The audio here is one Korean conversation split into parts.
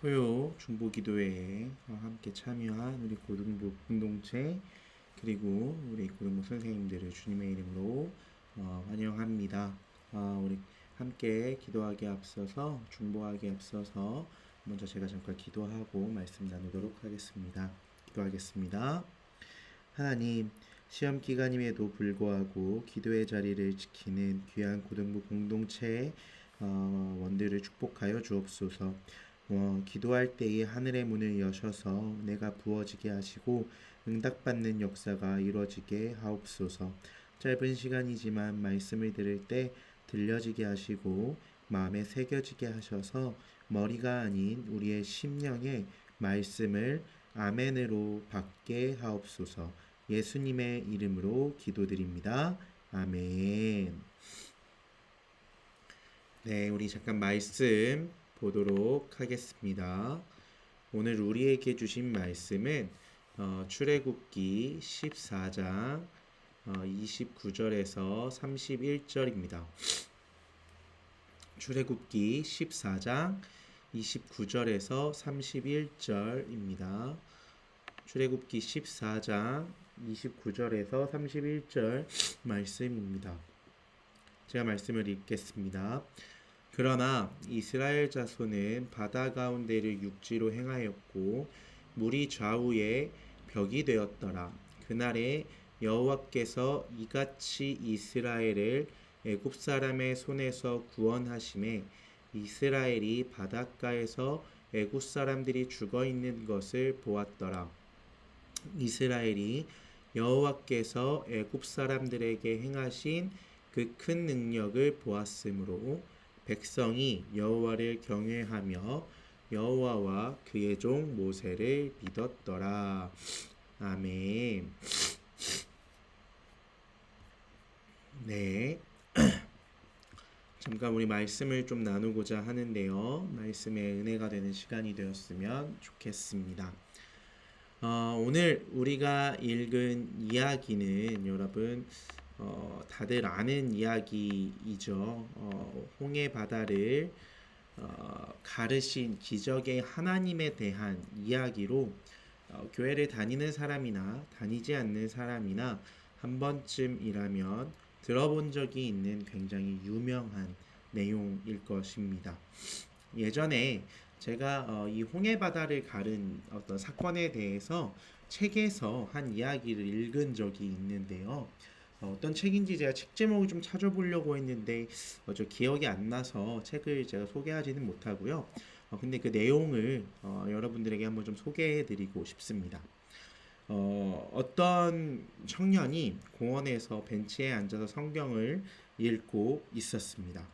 토요 중보기도회에 함께 참여한 우리 고등부 공동체 그리고 우리 고등부 선생님들을 주님의 이름으로 환영합니다. 우리 함께 기도하기 앞서서 중보하기 앞서서 먼저 제가 잠깐 기도하고 말씀 나누도록 하겠습니다. 기도하겠습니다. 하나님, 시험 기간임에도 불구하고 기도의 자리를 지키는 귀한 고등부 공동체의 원들을 축복하여 주옵소서. 기도할 때에 하늘의 문을 여셔서 내가 부어지게 하시고 응답받는 역사가 이루어지게 하옵소서. 짧은 시간이지만 말씀을 들을 때 들려지게 하시고 마음에 새겨지게 하셔서 머리가 아닌 우리의 심령에 말씀을 아멘으로 받게 하옵소서. 예수님의 이름으로 기도드립니다. 아멘. 네, 우리 잠깐 말씀 보도록 하겠습니다. 오늘 우리에게 주신 말씀은 출애굽기 14장 29절에서 31절입니다. 출애굽기 14장 29절에서 31절입니다. 출애굽기 14장 29절에서 31절 말씀입니다. 제가 말씀을 읽겠습니다. 그러나 이스라엘 자손은 바다 가운데를 육지로 행하였고 물이 좌우에 벽이 되었더라. 그날에 여호와께서 이같이 이스라엘을 애굽 사람의 손에서 구원하심에 이스라엘이 바닷가에서 애굽 사람들이 죽어 있는 것을 보았더라. 이스라엘이 여호와께서 애굽 사람들에게 행하신 그 큰 능력을 보았으므로 백성이 여호와를 경외하며 여호와와 그의 종 모세를 믿었더라. 아멘. 네. 잠깐 우리 말씀을 좀 나누고자 하는데요. 말씀의 은혜가 되는 시간이 되었으면 좋겠습니다. 오늘 우리가 읽은 이야기는 여러분 다들 아는 이야기이죠. 홍해 바다를 가르신 기적의 하나님에 대한 이야기로 교회를 다니는 사람이나 다니지 않는 사람이나 한 번쯤이라면 들어본 적이 있는 굉장히 유명한 내용일 것입니다. 예전에 제가 이 홍해 바다를 가른 어떤 사건에 대해서 책에서 한 이야기를 읽은 적이 있는데요. 어떤 책인지 제가 책 제목을 좀 찾아보려고 했는데 저 기억이 안 나서 책을 제가 소개하지는 못하고요. 근데 그 내용을 여러분들에게 한번 좀 소개해드리고 싶습니다. 어떤 청년이 공원에서 벤치에 앉아서 성경을 읽고 있었습니다.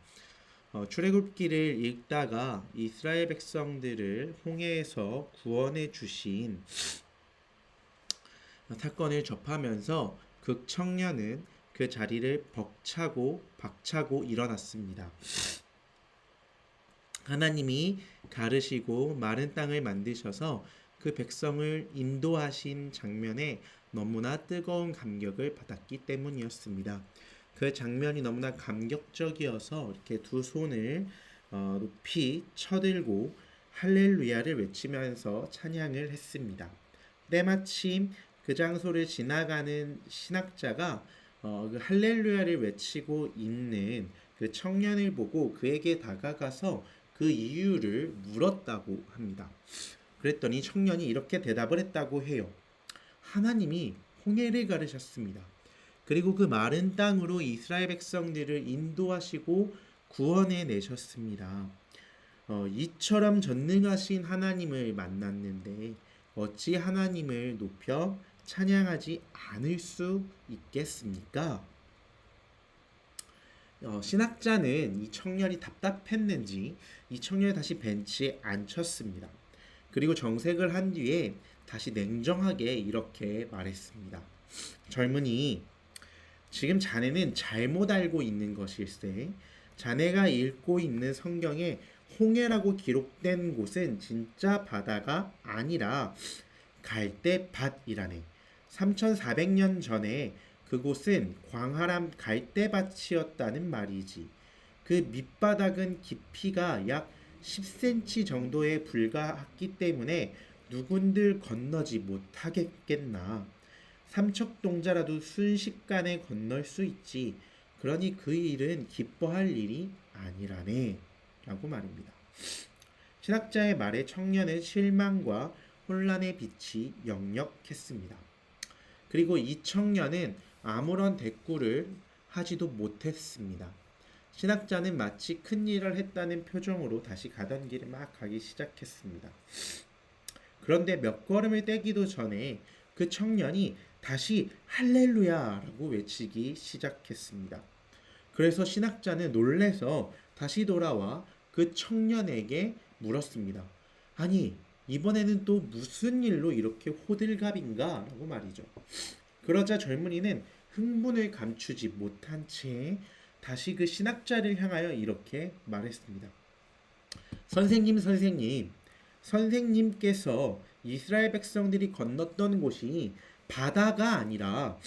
출애굽기를 읽다가 이스라엘 백성들을 홍해에서 구원해 주신 사건을 접하면서 그 청년은 그 자리를 벅차고 박차고 일어났습니다. 하나님이 가르시고 마른 땅을 만드셔서 그 백성을 인도하신 장면에 너무나 뜨거운 감격을 받았기 때문이었습니다. 그 장면이 너무나 감격적이어서 이렇게 두 손을 높이 쳐들고 할렐루야를 외치면서 찬양을 했습니다. 때마침 그 장소를 지나가는 신학자가 그 할렐루야를 외치고 있는 그 청년을 보고 그에게 다가가서 그 이유를 물었다고 합니다. 그랬더니 청년이 이렇게 대답을 했다고 해요. 하나님이 홍해를 가르셨습니다. 그리고 그 마른 땅으로 이스라엘 백성들을 인도하시고 구원해 내셨습니다. 이처럼 전능하신 하나님을 만났는데 어찌 하나님을 높여 찬양하지 않을 수 있겠습니까? 신학자는 이 청년이 답답했는지 이 청년을 다시 벤치에 앉혔습니다. 그리고 정색을 한 뒤에 다시 냉정하게 이렇게 말했습니다. 젊은이, 지금 자네는 잘못 알고 있는 것일세. 자네가 읽고 있는 성경에 홍해라고 기록된 곳은 진짜 바다가 아니라 갈대밭이라네. 3400년 전에 그곳은 광활한 갈대밭이었다는 말이지. 그 밑바닥은 깊이가 약 10cm 정도에 불과했기 때문에 누군들 건너지 못하겠겠나. 삼척동자라도 순식간에 건널 수 있지. 그러니 그 일은 기뻐할 일이 아니라네. 라고 말입니다. 신학자의 말에 청년은 실망과 혼란의 빛이 역력했습니다. 그리고 이 청년은 아무런 대꾸를 하지도 못했습니다. 신학자는 마치 큰일을 했다는 표정으로 다시 가던 길을 막 가기 시작했습니다. 그런데 몇 걸음을 떼기도 전에 그 청년이 다시 할렐루야라고 외치기 시작했습니다. 그래서 신학자는 놀래서 다시 돌아와 그 청년에게 물었습니다. 아니, 이번에는 또 무슨 일로 이렇게 호들갑인가? 라고 말이죠. 그러자 젊은이는 흥분을 감추지 못한 채 다시 그 신학자를 향하여 이렇게 말했습니다. 선생님, 선생님께서 이스라엘 백성들이 건넜던 곳이 바다가 아니라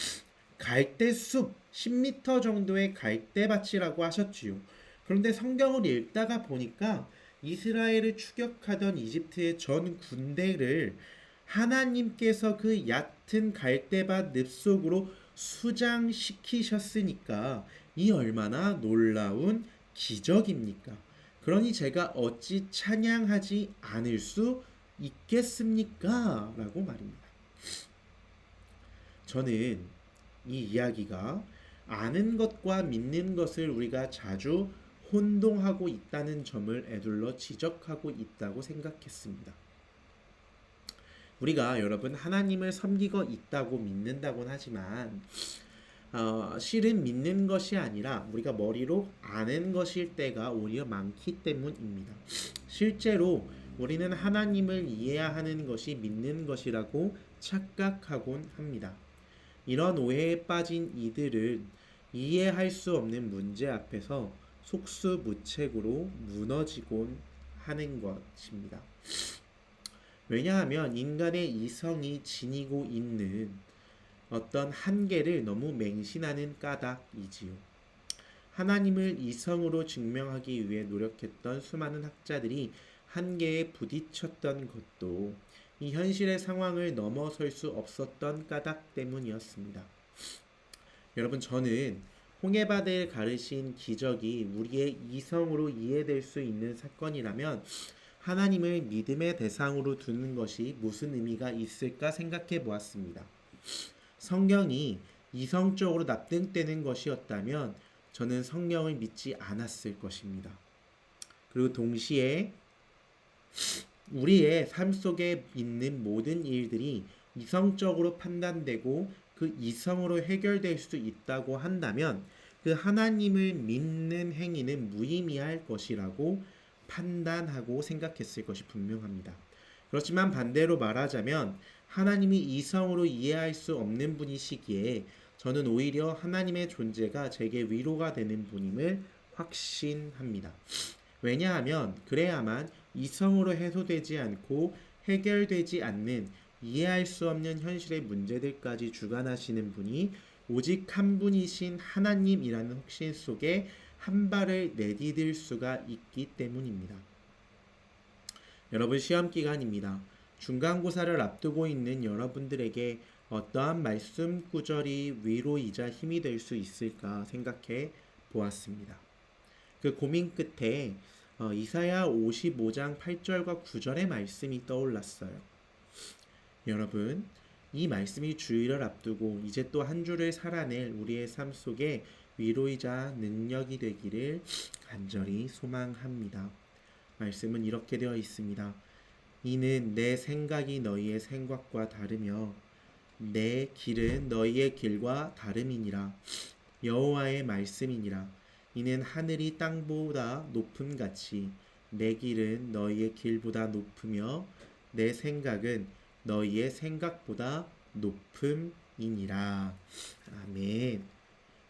갈대숲 10m 정도의 갈대밭이라고 하셨지요. 그런데 성경을 읽다가 보니까 이스라엘을 추격하던 이집트의 전 군대를 하나님께서 그 얕은 갈대밭 늪속으로 수장시키셨으니까 이 얼마나 놀라운 기적입니까? 그러니 제가 어찌 찬양하지 않을 수 있겠습니까? 라고 말입니다. 저는 이 이야기가 아는 것과 믿는 것을 우리가 자주 혼동하고 있다는 점을 에둘러 지적하고 있다고 생각했습니다. 우리가 여러분 하나님을 섬기고 있다고 믿는다곤 하지만 실은 믿는 것이 아니라 우리가 머리로 아는 것일 때가 오히려 많기 때문입니다. 실제로 우리는 하나님을 이해하는 것이 믿는 것이라고 착각하곤 합니다. 이런 오해에 빠진 이들은 이해할 수 없는 문제 앞에서 속수무책으로 무너지곤 하는 것입니다. 왜냐하면 인간의 이성이 지니고 있는 어떤 한계를 너무 맹신하는 까닭이지요. 하나님을 이성으로 증명하기 위해 노력했던 수많은 학자들이 한계에 부딪혔던 것도 이 현실의 상황을 넘어설 수 없었던 까닭 때문이었습니다. 여러분, 저는 홍해바다를 가르신 기적이 우리의 이성으로 이해될 수 있는 사건이라면 하나님을 믿음의 대상으로 두는 것이 무슨 의미가 있을까 생각해 보았습니다. 성경이 이성적으로 납득되는 것이었다면 저는 성경을 믿지 않았을 것입니다. 그리고 동시에 우리의 삶 속에 있는 모든 일들이 이성적으로 판단되고 그 이성으로 해결될 수 있다고 한다면 그 하나님을 믿는 행위는 무의미할 것이라고 판단하고 생각했을 것이 분명합니다. 그렇지만 반대로 말하자면 하나님이 이성으로 이해할 수 없는 분이시기에 저는 오히려 하나님의 존재가 제게 위로가 되는 분임을 확신합니다. 왜냐하면 그래야만 이성으로 해소되지 않고 해결되지 않는 이해할 수 없는 현실의 문제들까지 주관하시는 분이 오직 한 분이신 하나님이라는 확신 속에 한 발을 내디딜 수가 있기 때문입니다. 여러분, 시험 기간입니다. 중간고사를 앞두고 있는 여러분들에게 어떠한 말씀 구절이 위로이자 힘이 될 수 있을까 생각해 보았습니다. 그 고민 끝에 이사야 55장 8절과 9절의 말씀이 떠올랐어요. 여러분, 이 말씀이 주일을 앞두고 이제 또 한 주를 살아낼 우리의 삶 속에 위로이자 능력이 되기를 간절히 소망합니다. 말씀은 이렇게 되어 있습니다. 이는 내 생각이 너희의 생각과 다르며 내 길은 너희의 길과 다름이니라. 여호와의 말씀이니라. 이는 하늘이 땅보다 높음같이 내 길은 너희의 길보다 높으며 내 생각은 너희의 생각보다 높음이니라. 아멘.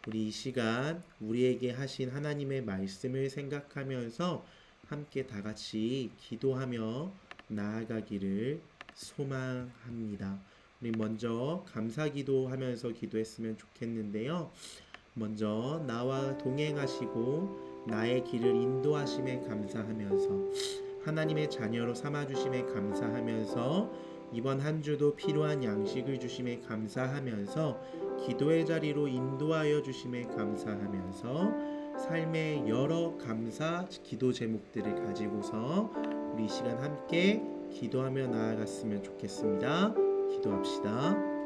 우리 이 시간 우리에게 하신 하나님의 말씀을 생각하면서 함께 다 같이 기도하며 나아가기를 소망합니다. 우리 먼저 감사 기도하면서 기도했으면 좋겠는데요. 먼저 나와 동행하시고 나의 길을 인도하심에 감사하면서 하나님의 자녀로 삼아주심에 감사하면서 이번 한 주도 필요한 양식을 주심에 감사하면서 기도의 자리로 인도하여 주심에 감사하면서 삶의 여러 감사 기도 제목들을 가지고서 우리 이 시간 함께 기도하며 나아갔으면 좋겠습니다. 기도합시다.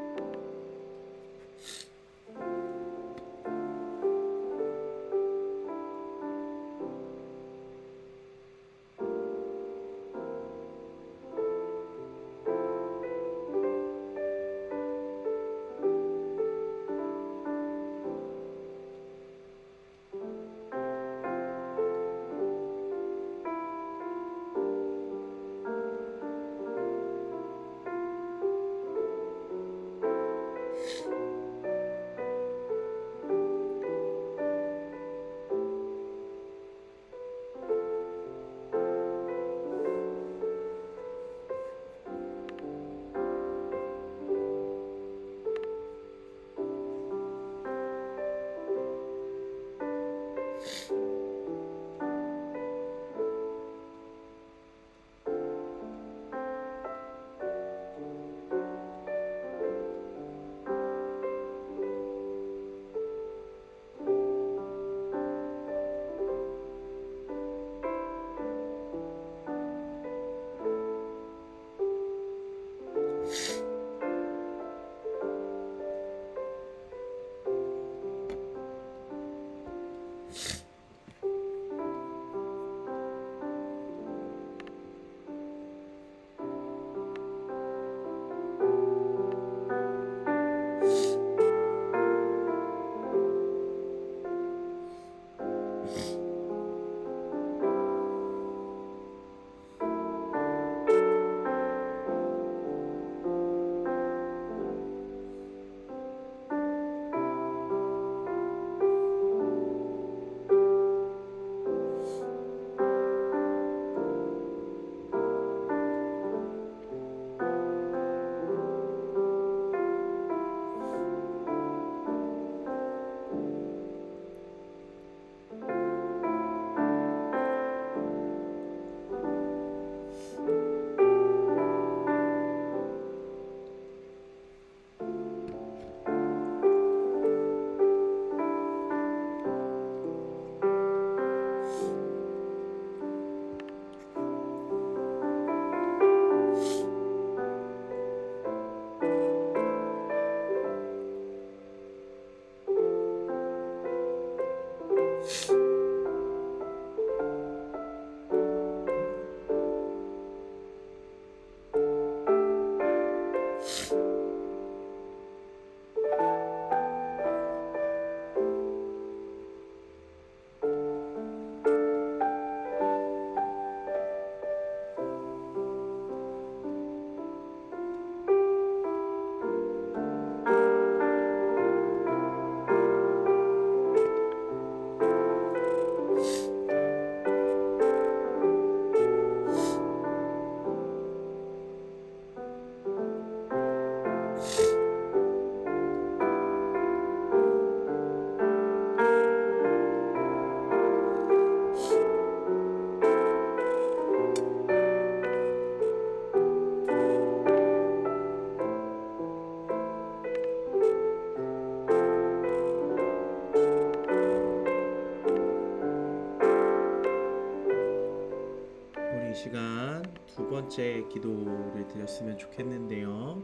우리 이 시간 두 번째 기도를 드렸으면 좋겠는데요.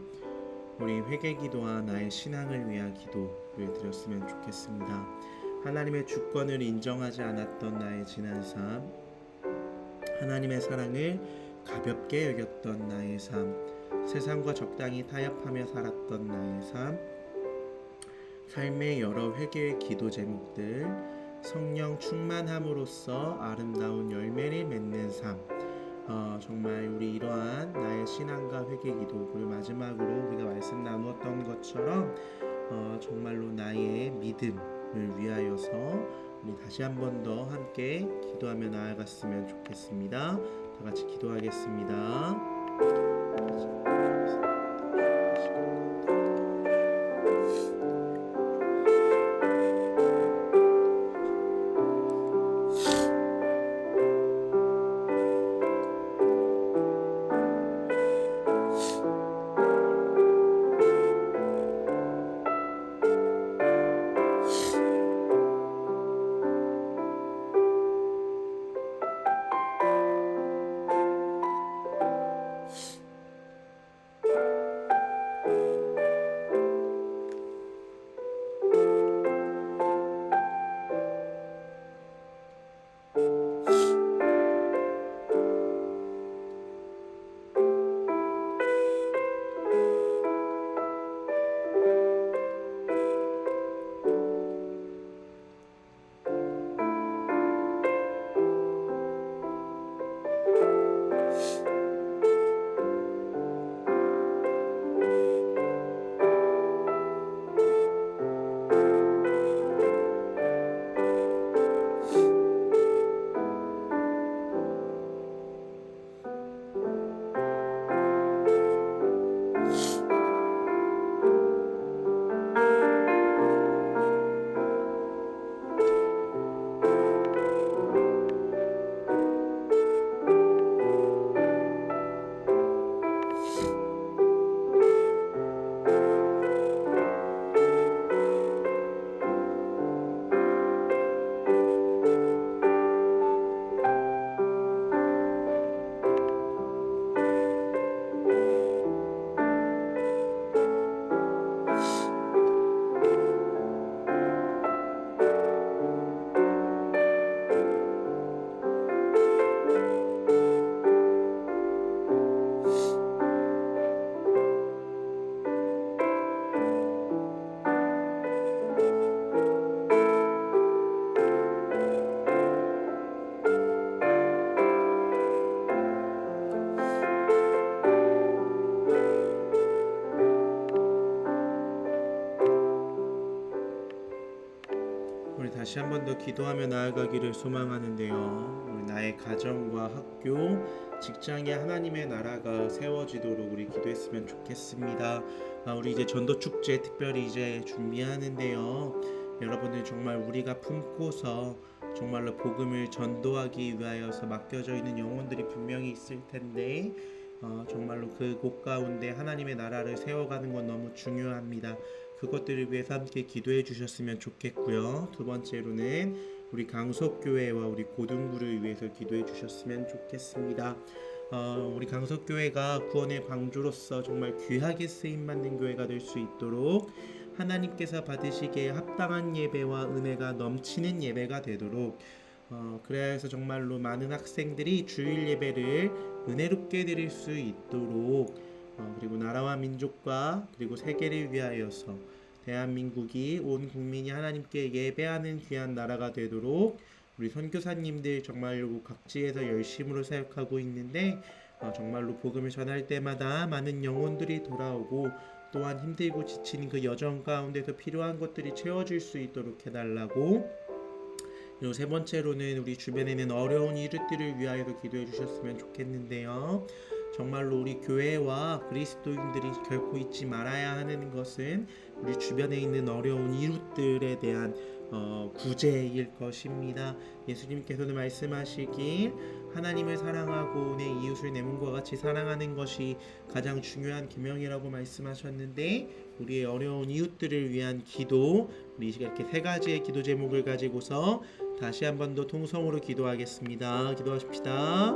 우리 회개 기도와 나의 신앙을 위한 기도를 드렸으면 좋겠습니다. 하나님의 주권을 인정하지 않았던 나의 지난 삶, 하나님의 사랑을 가볍게 여겼던 나의 삶, 세상과 적당히 타협하며 살았던 나의 삶, 삶의 여러 회개의 기도 제목들, 성령 충만함으로써 아름다운 열매를 맺는 삶, 정말 우리 이러한 나의 신앙과 회개 기도, 그리고 마지막으로 우리가 말씀 나누었던 것처럼 정말로 나의 믿음을 위하여서 우리 다시 한 번 더 함께 기도하며 나아갔으면 좋겠습니다. 다 같이 기도하겠습니다. 다시 한 번 더 기도하며 나아가기를 소망하는데요. 우리 나의 가정과 학교, 직장에 하나님의 나라가 세워지도록 우리 기도했으면 좋겠습니다. 우리 이제 전도 축제 특별히 이제 준비하는데요. 여러분들 정말 우리가 품고서 정말로 복음을 전도하기 위하여서 맡겨져 있는 영혼들이 분명히 있을 텐데 정말로 그 곳 가운데 하나님의 나라를 세워가는 건 너무 중요합니다. 그것들을 위해서 함께 기도해 주셨으면 좋겠고요. 두 번째로는 우리 강석교회와 우리 고등부를 위해서 기도해 주셨으면 좋겠습니다. 우리 강석교회가 구원의 방주로서 정말 귀하게 쓰임받는 교회가 될 수 있도록 하나님께서 받으시기에 합당한 예배와 은혜가 넘치는 예배가 되도록 그래야 해서 정말로 많은 학생들이 주일 예배를 은혜롭게 드릴 수 있도록 그리고 나라와 민족과 그리고 세계를 위하여서 대한민국이 온 국민이 하나님께 예배하는 귀한 나라가 되도록 우리 선교사님들 정말로 각지에서 열심으로 사역하고 있는데 정말로 복음을 전할 때마다 많은 영혼들이 돌아오고 또한 힘들고 지치는 그 여정 가운데서 필요한 것들이 채워질 수 있도록 해달라고. 그리고 세 번째로는 우리 주변에 있는 어려운 이웃들을 위하여서 기도해 주셨으면 좋겠는데요. 정말로 우리 교회와 그리스도인들이 결코 잊지 말아야 하는 것은 우리 주변에 있는 어려운 이웃들에 대한 구제일 것입니다. 예수님께서도 말씀하시길 하나님을 사랑하고 내 이웃을 내 몸과 같이 사랑하는 것이 가장 중요한 계명이라고 말씀하셨는데 우리의 어려운 이웃들을 위한 기도, 우리 이렇게 세 가지의 기도 제목을 가지고서 다시 한 번 더 통성으로 기도하겠습니다. 기도하십시다.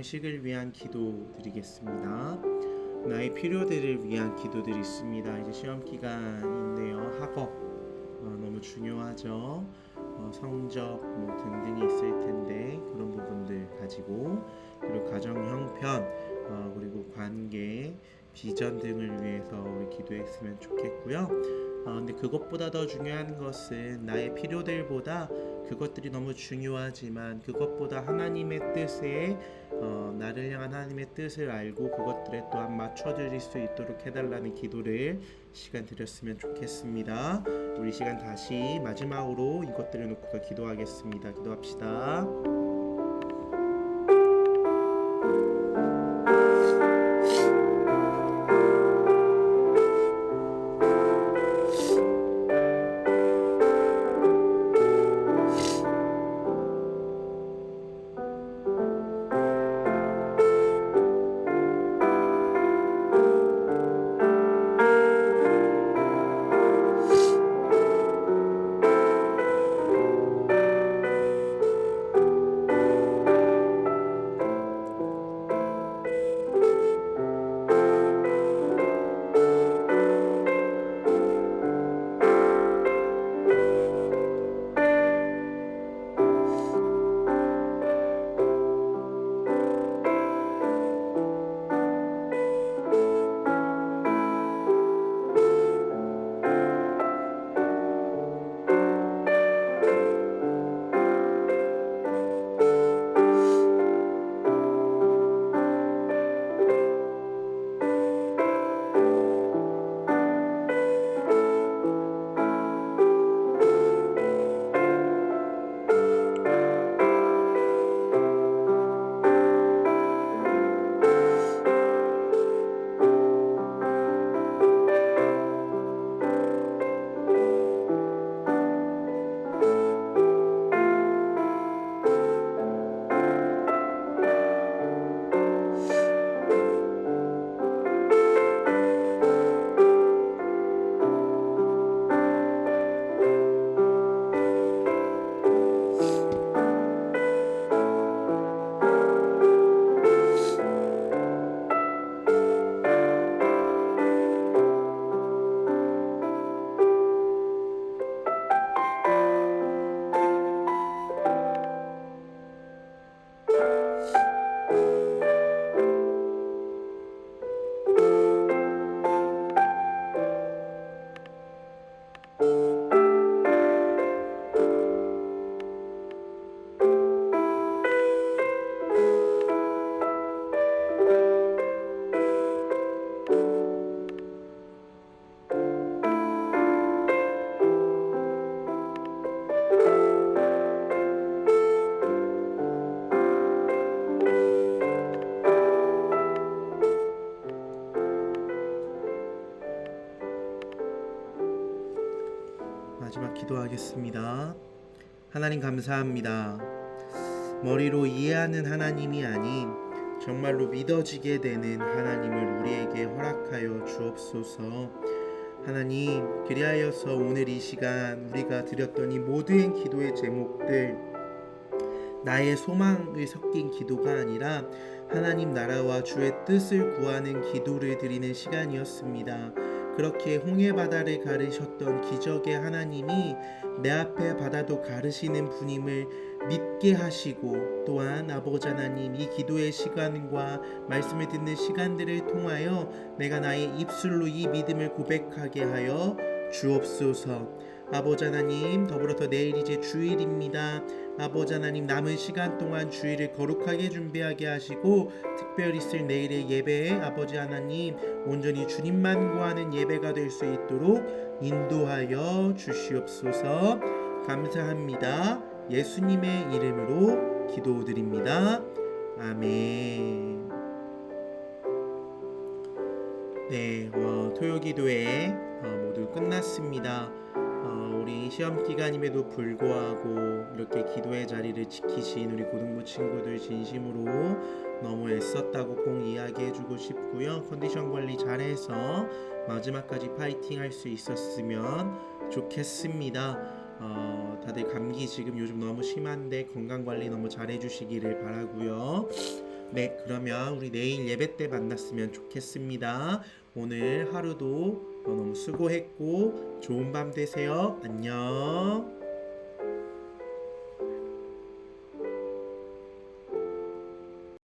양식을 위한 기도 드리겠습니다. 나의 필요들을 위한 기도들이 있습니다. 이제 시험 기간인데요. 학업 너무 중요하죠. 성적 등등이 있을 텐데 그런 부분들 가지고, 그리고 가정 형편, 그리고 관계, 비전 등을 위해서 우리 기도했으면 좋겠고요. 근데 그것보다 더 중요한 것은 나의 필요들보다, 그것들이 너무 중요하지만 그것보다 하나님의 뜻에 나를 향한 하나님의 뜻을 알고 그것들에 또한 맞춰드릴 수 있도록 해달라는 기도를 시간 드렸으면 좋겠습니다. 우리 시간 다시 마지막으로 이것들을 놓고서 기도하겠습니다. 기도합시다. 마지막 기도하겠습니다. 하나님 감사합니다. 머리로 이해하는 하나님이 아닌 정말로 믿어지게 되는 하나님을 우리에게 허락하여 주옵소서. 하나님, 그리하여서 오늘 이 시간 우리가 드렸던 이 모든 기도의 제목들, 나의 소망을 섞인 기도가 아니라 하나님 나라와 주의 뜻을 구하는 기도를 드리는 시간이었습니다. 그렇게 홍해 바다를 가르셨던 기적의 하나님이 내 앞에 바다도 가르시는 분임을 믿게 하시고, 또한 아버지 하나님, 이 기도의 시간과 말씀을 듣는 시간들을 통하여 내가 나의 입술로 이 믿음을 고백하게 하여 주옵소서. 아버지 하나님, 더불어서 내일 이제 주일입니다. 아버지 하나님, 남은 시간 동안 주일을 거룩하게 준비하게 하시고, 특별히 있을 내일의 예배에 아버지 하나님 온전히 주님만 구하는 예배가 될 수 있도록 인도하여 주시옵소서. 감사합니다. 예수님의 이름으로 기도드립니다. 아멘. 네, 토요기도회 모두 끝났습니다. 우리 시험 기간임에도 불구하고 이렇게 기도의 자리를 지키신 우리 고등부 친구들 진심으로 너무 애썼다고 꼭 이야기해주고 싶고요. 컨디션 관리 잘해서 마지막까지 파이팅 할 수 있었으면 좋겠습니다. 다들 감기 지금 요즘 너무 심한데 건강 관리 너무 잘해주시기를 바라고요. 네, 그러면 우리 내일 예배 때 만났으면 좋겠습니다. 오늘 하루도 너무 수고했고 좋은 밤 되세요. 안녕.